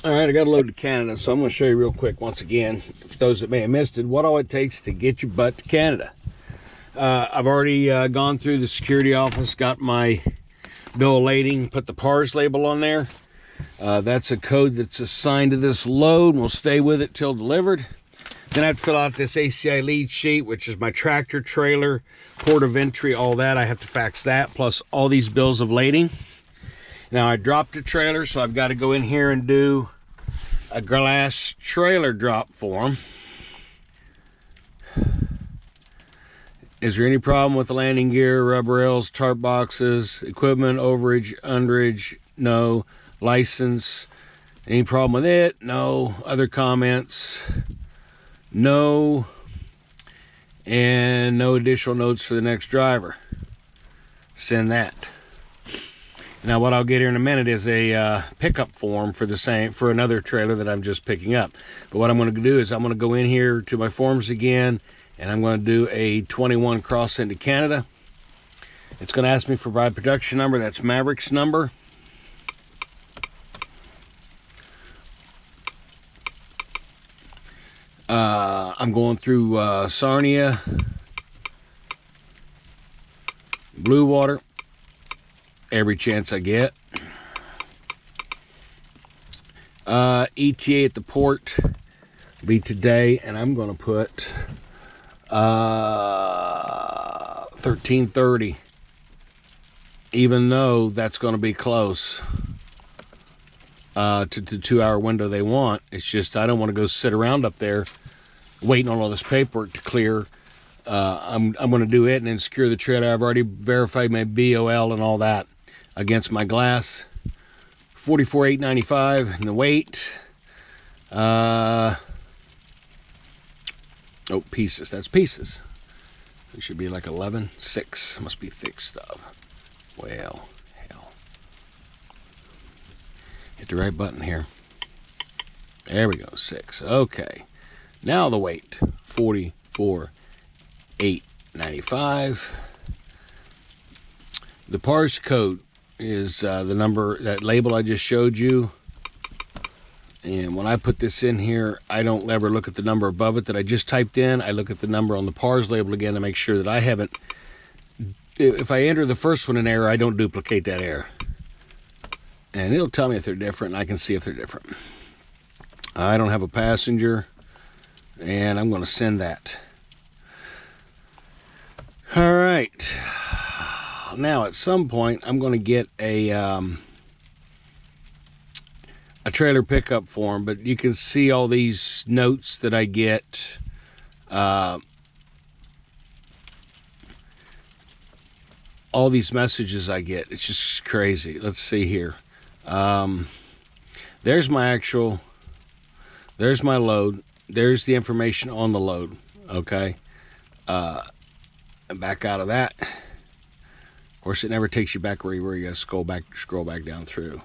All right, I got to load to Canada, so I'm going to show you real quick once again, for those that may have missed it, what all it takes to get your butt to Canada. I've already gone through the security office, got my bill of lading, put the PARS label on there. That's a code that's assigned to this load and will stay with it till delivered. Then I have to fill out this ACI lead sheet, which is my tractor, trailer, port of entry, all that. I have to fax that, plus all these bills of lading. Now I dropped a trailer, so I've got to go in here and do a glass trailer drop form. Is there any problem with the landing gear, rubber rails, tarp boxes, equipment, overage, underage? No. License, any problem with it? No. Other comments? No. And no additional notes for the next driver. Send that. Now what I'll get here in a minute is a pickup form for another trailer that I'm just picking up. But what I'm going to do is I'm going to go in here to my forms again, and I'm going to do a 21 cross into Canada. It's going to ask me for my production number. That's Maverick's number. I'm going through Sarnia, Blue Water, every chance I get. ETA at the port will be today, and I'm going to put 13:30, even though that's going to be close to the 2-hour window they want. It's just I don't want to go sit around up there waiting on all this paperwork to clear. I'm going to do it and then secure the trailer. I've already verified my BOL and all that against my glass. $44,895 and the weight. Pieces. That's pieces. It should be like 11.6. Must be thick stuff. Well, hell. Hit the right button here. There we go. 6. Okay. Now the weight. 44,895. The PARS code is the number, that label I just showed you. And when I put this in here, I don't ever look at the number above it that I just typed in. I look at the number on the PARS label again to make sure that I haven't, if I enter the first one in error, I don't duplicate that error. And it'll tell me if they're different, and I can see if they're different. I don't have a passenger, and I'm going to send that. All right. Now, at some point, I'm going to get a trailer pickup form, but you can see all these notes that I get. All these messages I get. It's just crazy. Let's see here. There's my load. There's the information on the load. Okay. Back out of that. Of course, it never takes you back where you got to scroll back down through.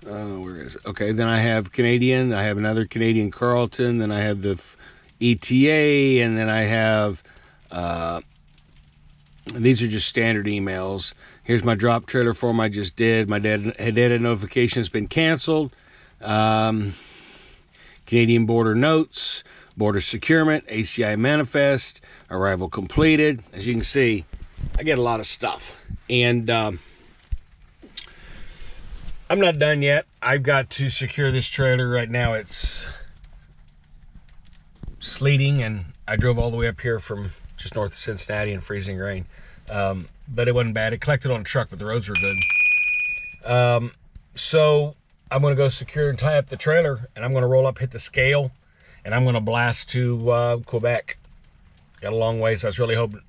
Where is it? Okay, then I have Canadian. I have another Canadian Carleton. Then I have the ETA, and then I have these are just standard emails. Here's my drop trailer form I just did. My data notification has been canceled. Canadian border notes, border securement, ACI manifest, arrival completed. As you can see, I get a lot of stuff. And I'm not done yet. I've got to secure this trailer right now. It's sleeting, and I drove all the way up here from just north of Cincinnati in freezing rain. But it wasn't bad. It collected on a truck, but the roads were good. So I'm going to go secure and tie up the trailer, and I'm going to roll up, hit the scale, and I'm going to blast to Quebec. Got a long ways. I was really hoping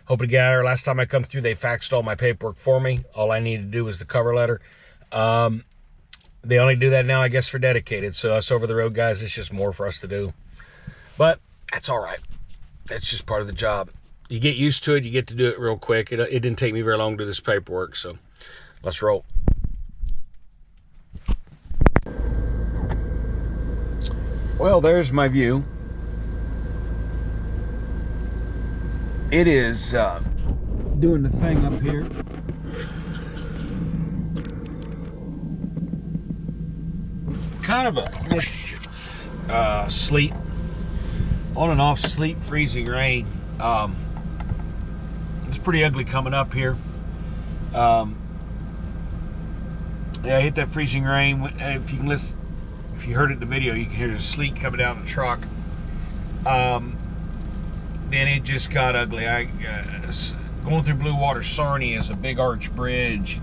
to get out of there. Last time I come through, they faxed all my paperwork for me. All I needed to do was the cover letter. They only do that now, I guess, for dedicated. So us over the road guys, it's just more for us to do. But that's all right. That's just part of the job. You get used to it. You get to do it real quick. It didn't take me very long to do this paperwork. So let's roll. Well, there's my view. It is doing the thing up here. kind of a mixture. Sleet, on and off sleet, freezing rain. It's pretty ugly coming up here. Yeah, I hit that freezing rain. If you can listen, if you heard it in the video, you can hear the sleet coming down the truck. Then it just got ugly. Going through Blue Water Sarnie is a big arch bridge,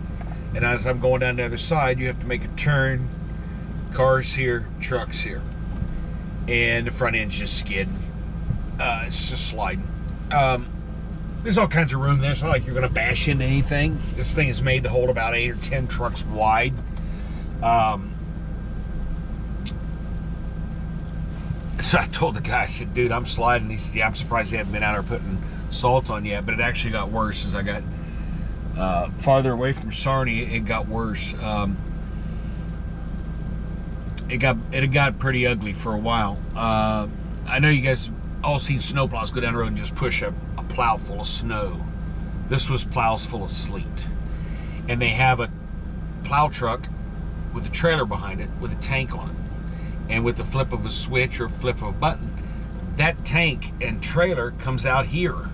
and as I'm going down the other side, you have to make a turn. Cars here, trucks here, and the front end's just skidding. It's just sliding. There's all kinds of room there. It's not like you're going to bash into anything. This thing is made to hold about 8 or 10 trucks wide. So I told the guy, I said, dude, I'm sliding. He said, yeah, I'm surprised they haven't been out there putting salt on yet. But it actually got worse as I got farther away from Sarnie. It got worse. It got pretty ugly for a while. I know you guys all seen snowplows go down the road and just push a plow full of snow. This was plows full of sleet. And they have a plow truck with a trailer behind it with a tank on it. And with the flip of a switch or flip of a button, that tank and trailer comes out here.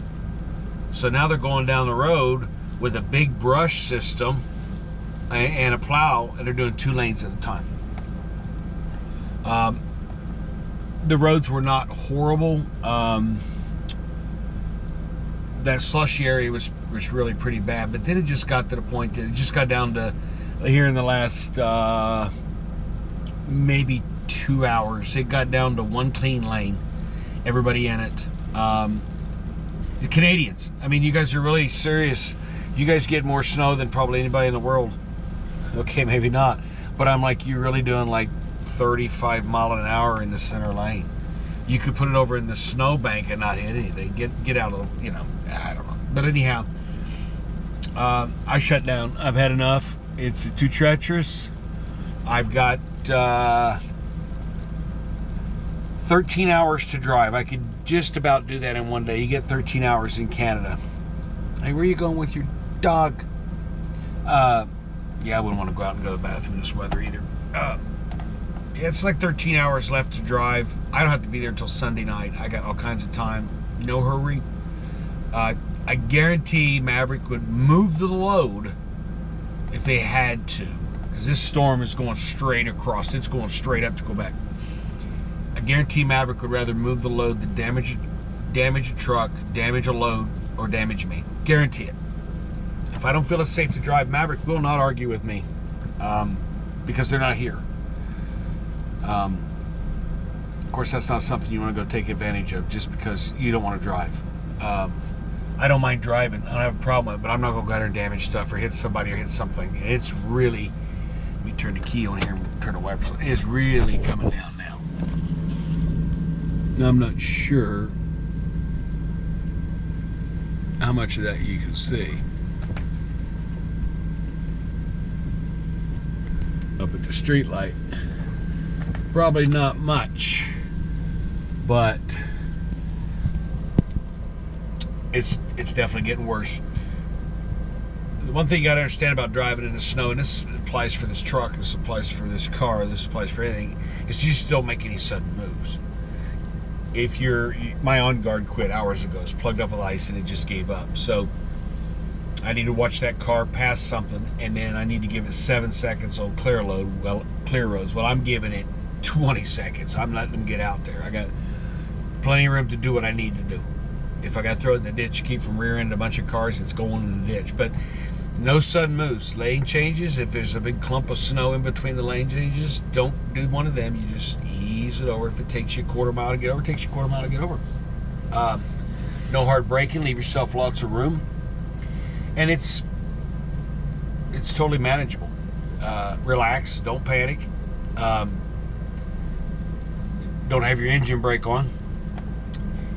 So now they're going down the road with a big brush system and a plow, and they're doing 2 lanes at a time. The roads were not horrible. That slushy area was really pretty bad, but then it just got to the point that it just got down to here in the last maybe 2 hours. It got down to 1 clean lane, everybody in it. The Canadians, I mean, you guys are really serious. You guys get more snow than probably anybody in the world. Okay, maybe not, but I'm like, you're really doing like 35 mile an hour in the center lane. You could put it over in the snow bank and not hit anything. Get out of the, I don't know. But anyhow, I shut down. I've had enough. It's too treacherous. I've got 13 hours to drive. I could just about do that in one day. You get 13 hours in Canada. Hey, where are you going with your dog? Yeah, I wouldn't want to go out and go to the bathroom in this weather either. It's like 13 hours left to drive. I don't have to be there until Sunday night. I got all kinds of time. No hurry. I guarantee Maverick would move the load if they had to, because this storm is going straight across. It's going straight up to Quebec. I guarantee Maverick would rather move the load than damage a truck, damage a load, or damage me. Guarantee it. If I don't feel it's safe to drive, Maverick will not argue with me, because they're not here. Of course, that's not something you want to go take advantage of just because you don't want to drive. I don't mind driving. I don't have a problem with it, but I'm not going to go out there and damage stuff or hit somebody or hit something. And it's really, let me turn the key on here and turn the wipers on. It's really coming down now. Now, I'm not sure how much of that you can see. Up at the street light. Probably not much, but it's definitely getting worse. The one thing you got to understand about driving in the snow, and this applies for this truck, this applies for this car, this applies for anything, is you just don't make any sudden moves. If my on guard quit hours ago, it's plugged up with ice and it just gave up. So I need to watch that car pass something, and then I need to give it 7 seconds on clear roads. Well, I'm giving it 20 seconds. I'm letting them get out there. I got plenty of room to do what I need to do. If I got to throw it in the ditch, keep from rear-ending a bunch of cars, it's going in the ditch. But no sudden moves. Lane changes, if there's a big clump of snow in between the lane changes, don't do one of them. You just ease it over. If it takes you a quarter mile to get over, it takes you a quarter mile to get over. No hard braking. Leave yourself lots of room. And it's totally manageable. Relax. Don't panic. Don't have your engine brake on.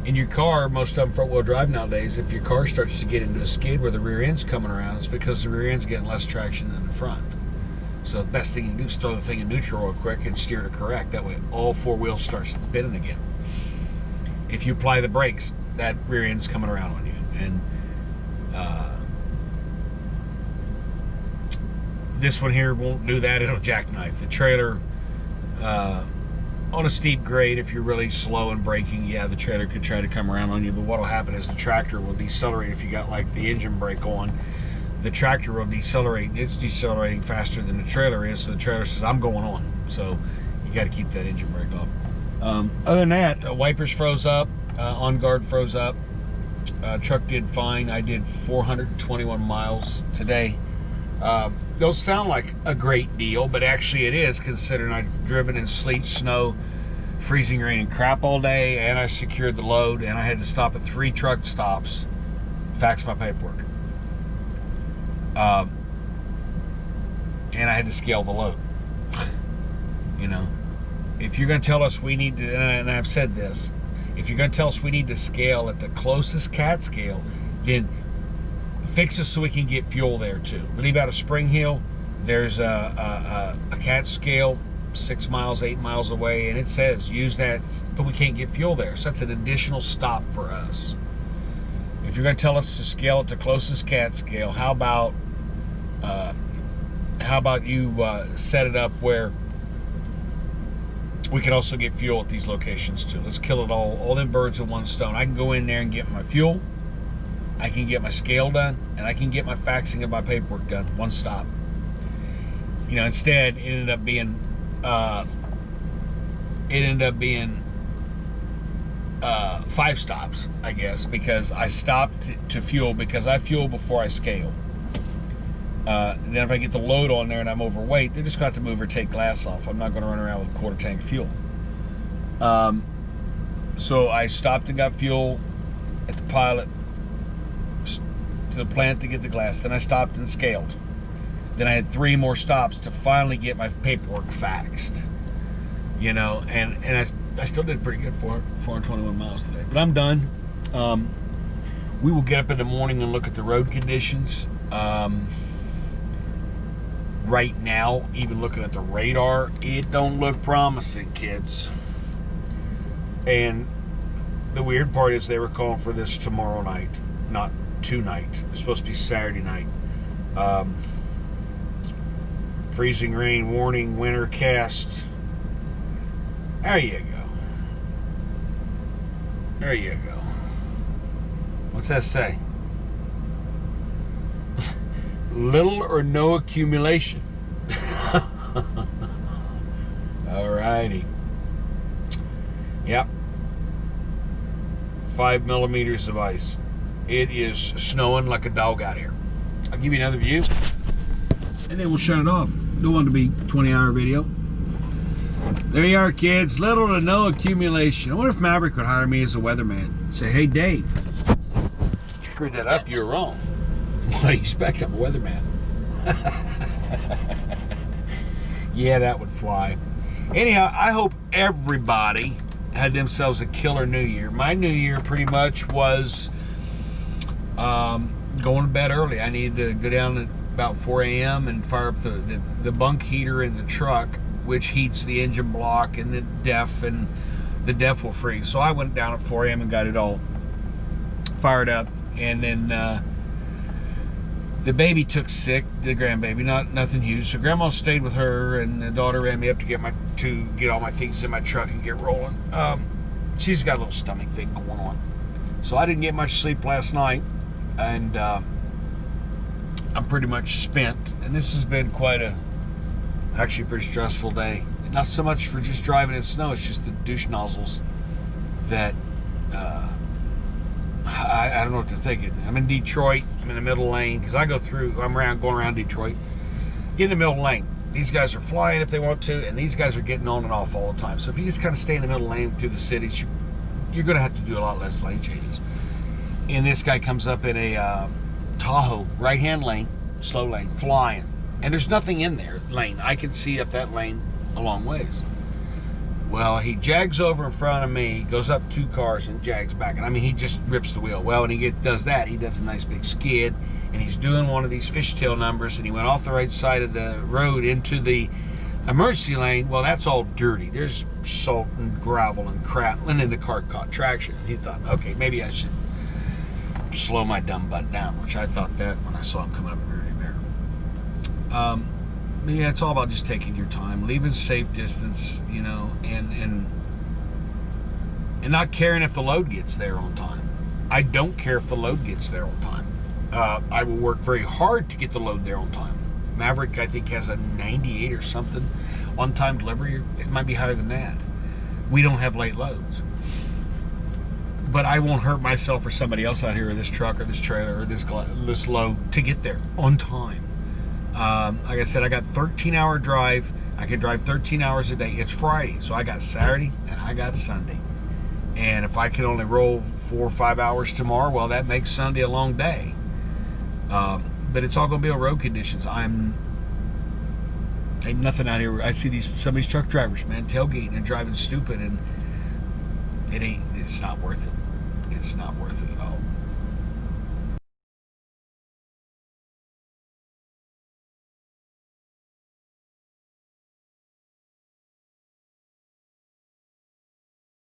In your car, most of them front-wheel drive nowadays, if your car starts to get into a skid where the rear end's coming around, it's because the rear end's getting less traction than the front. So the best thing you can do is throw the thing in neutral real quick and steer to correct. That way all 4 wheels start spinning again. If you apply the brakes, that rear end's coming around on you. And this one here won't do that. It'll jackknife. The trailer On a steep grade, if you're really slow and braking, yeah, the trailer could try to come around on you, but what will happen is the tractor will decelerate. If you got like the engine brake on, the tractor will decelerate. It's decelerating faster than the trailer is, so the trailer says, I'm going on. So you got to keep that engine brake off. Other than that, wipers froze up, on guard froze up. Truck did fine. I did 421 miles today. Those sound like a great deal, but actually it is, considering I've driven in sleet, snow, freezing rain, and crap all day, and I secured the load, and I had to stop at 3 truck stops, fax my paperwork. And I had to scale the load. You know, if you're going to tell us we need to, and I've said this, if you're going to tell us we need to scale at the closest cat scale, then fix us so we can get fuel there too. We leave out of Spring Hill, there's a cat scale 6 miles, 8 miles away, and it says use that, but we can't get fuel there. So that's an additional stop for us. If you're going to tell us to scale at the closest cat scale, how about you set it up where we can also get fuel at these locations too. Let's kill it all them birds with one stone. I can go in there and get my fuel, I can get my scale done, and I can get my faxing of my paperwork done. One stop. You know, instead, it ended up being 5 stops, I guess, because I stopped to fuel, because I fuel before I scale. Then if I get the load on there and I'm overweight, they're just going to have to move or take glass off. I'm not going to run around with a quarter tank of fuel. So I stopped and got fuel at the pilot, to the plant to get the glass. Then I stopped and scaled. Then I had 3 more stops to finally get my paperwork faxed. You know, and I still did pretty good for 421 miles today. But I'm done. We will get up in the morning and look at the road conditions. Right now, even looking at the radar, it don't look promising, kids. And the weird part is they were calling for this tomorrow night, not tonight. It's supposed to be Saturday night. Freezing rain warning, winter cast. There you go. There you go. What's that say? Little or no accumulation. Alrighty. Yep. 5 millimeters of ice. It is snowing like a dog out here. I'll give you another view, and then we'll shut it off. Don't want it to be 20-hour video. There you are, kids. Little to no accumulation. I wonder if Maverick would hire me as a weatherman. Say, hey, Dave, you screwed that up. You're wrong. What do you expect? I'm a weatherman. Yeah, that would fly. Anyhow, I hope everybody had themselves a killer New Year. My New Year pretty much was going to bed early. I needed to go down at about 4 a.m. and fire up the bunk heater in the truck, which heats the engine block and the def, and the def will freeze. So I went down at 4 a.m. and got it all fired up, and then the baby took sick, the grandbaby, nothing huge. So Grandma stayed with her, and the daughter ran me up to get all my things in my truck and get rolling. She's got a little stomach thing going on, so I didn't get much sleep last night, and I'm pretty much spent. And this has been actually a pretty stressful day. Not so much for just driving in snow; it's just the douche nozzles that. I don't know what to think. I'm in Detroit. I'm in the middle lane because I'm going around Detroit. Get in the middle lane. These guys are flying if they want to, and these guys are getting on and off all the time. So if you just kind of stay in the middle lane through the cities, you're going to have to do a lot less lane changes. And this guy comes up in a Tahoe right-hand lane, slow lane, flying, and there's nothing in there lane. I can see up that lane a long ways. Well, he jags over in front of me, goes up 2 cars and jags back. And I mean, he just rips the wheel. Well, when he does that, he does a nice big skid, and he's doing one of these fishtail numbers, and he went off the right side of the road into the emergency lane. Well, that's all dirty. There's salt and gravel and crap, and then the car caught traction. He thought, okay, maybe I should slow my dumb butt down, which I thought that when I saw him coming up in the rearview mirror. yeah, it's all about just taking your time, leaving safe distance, you know, and not caring if the load gets there on time. I don't care if the load gets there on time. I will work very hard to get the load there on time. Maverick, I think, has a 98 or something on-time delivery. It might be higher than that. We don't have late loads. But I won't hurt myself or somebody else out here, or this truck or this trailer or this load to get there on time. Like I said, I got 13-hour drive. I can drive 13 hours a day. It's Friday, so I got Saturday and I got Sunday. And if I can only roll 4 or 5 hours tomorrow, well, that makes Sunday a long day. But it's all going to be on road conditions. Ain't nothing out here. I see some of these truck drivers, man, tailgating and driving stupid, and it's not worth it. It's not worth it at all.